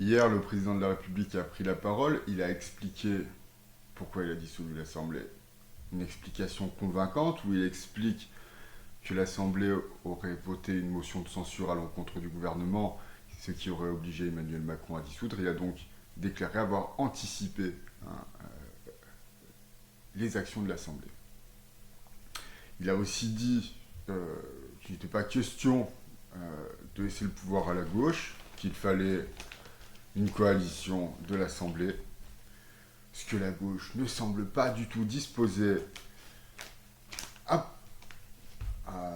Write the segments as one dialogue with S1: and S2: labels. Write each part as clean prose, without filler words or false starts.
S1: Hier, le président de la République a pris la parole, il a expliqué pourquoi il a dissolu l'Assemblée. Une explication convaincante où il explique que l'Assemblée aurait voté une motion de censure à l'encontre du gouvernement, ce qui aurait obligé Emmanuel Macron à dissoudre. Il a donc déclaré avoir anticipé les actions de l'Assemblée. Il a aussi dit qu'il n'était pas question de laisser le pouvoir à la gauche, qu'il fallait une coalition de l'Assemblée, ce que la gauche ne semble pas du tout disposée à, à,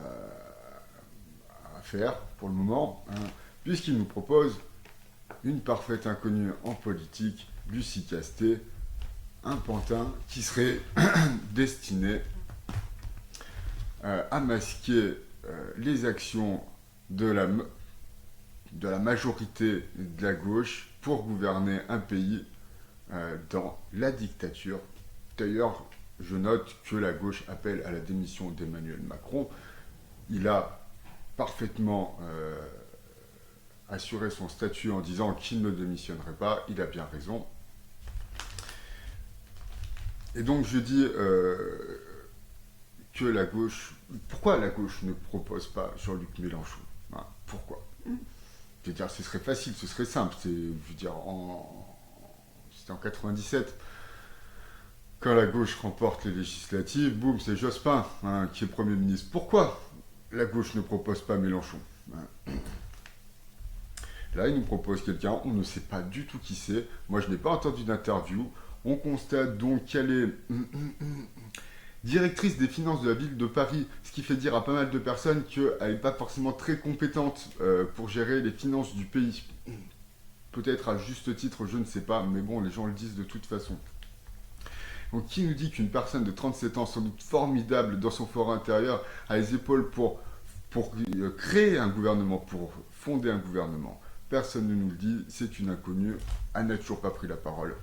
S1: à faire pour le moment, hein, puisqu'il nous propose une parfaite inconnue en politique, Lucie Castet, un pantin qui serait destiné à masquer les actions de la majorité de la gauche pour gouverner un pays dans la dictature. D'ailleurs, je note que la gauche appelle à la démission d'Emmanuel Macron. Il a parfaitement assuré son statut en disant qu'il ne démissionnerait pas. Il a bien raison. Et donc je dis que la gauche... Pourquoi la gauche ne propose pas Jean-Luc Mélenchon, hein? Pourquoi? Je veux dire, ce serait facile, ce serait simple. Je veux dire, c'était en 97. Quand la gauche remporte les législatives, boum, c'est Jospin hein, qui est Premier ministre. Pourquoi la gauche ne propose pas Mélenchon, hein? Là, il nous propose quelqu'un, on ne sait pas du tout qui c'est. Moi, je n'ai pas entendu d'interview. On constate donc qu'elle est directrice des finances de la ville de Paris, ce qui fait dire à pas mal de personnes qu'elle n'est pas forcément très compétente pour gérer les finances du pays. Peut-être à juste titre, je ne sais pas, mais bon, les gens le disent de toute façon. Donc qui nous dit qu'une personne de 37 ans, sans doute formidable dans son fort intérieur, a les épaules pour créer un gouvernement, pour fonder un gouvernement? Personne ne nous le dit, c'est une inconnue, elle n'a toujours pas pris la parole.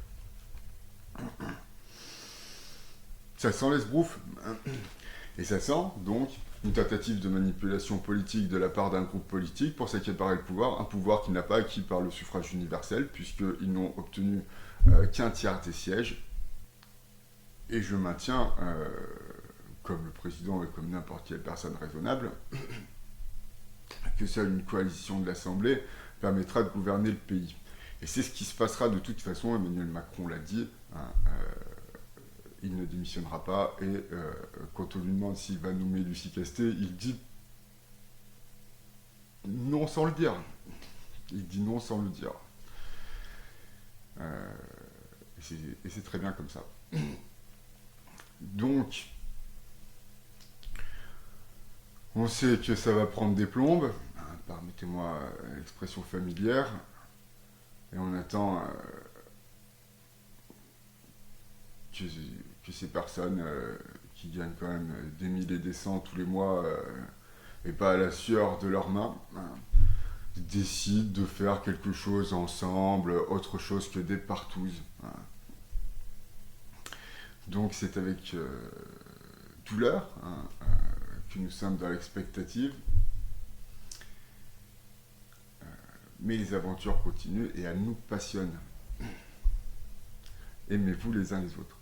S1: Ça sent l'esbrouf. Et ça sent donc une tentative de manipulation politique de la part d'un groupe politique pour s'accaparer le pouvoir, un pouvoir qu'il n'a pas acquis par le suffrage universel, puisqu'ils n'ont obtenu qu'un tiers des sièges. Et je maintiens, comme le président et comme n'importe quelle personne raisonnable, que seule une coalition de l'Assemblée permettra de gouverner le pays. Et c'est ce qui se passera de toute façon, Emmanuel Macron l'a dit, hein, il ne démissionnera pas, et quand on lui demande s'il va nommer Lucie Castet, il dit non sans le dire. Il dit non sans le dire. Et c'est très bien comme ça. Donc, on sait que ça va prendre des plombes, hein, permettez-moi l'expression familière, et on attend que ces personnes qui gagnent quand même des milliers et des cents tous les mois, et pas à la sueur de leurs mains, hein, décident de faire quelque chose ensemble, autre chose que des partouzes. Hein. Donc c'est avec douleur hein, que nous sommes dans l'expectative. Mais les aventures continuent et elles nous passionnent. Aimez-vous les uns les autres.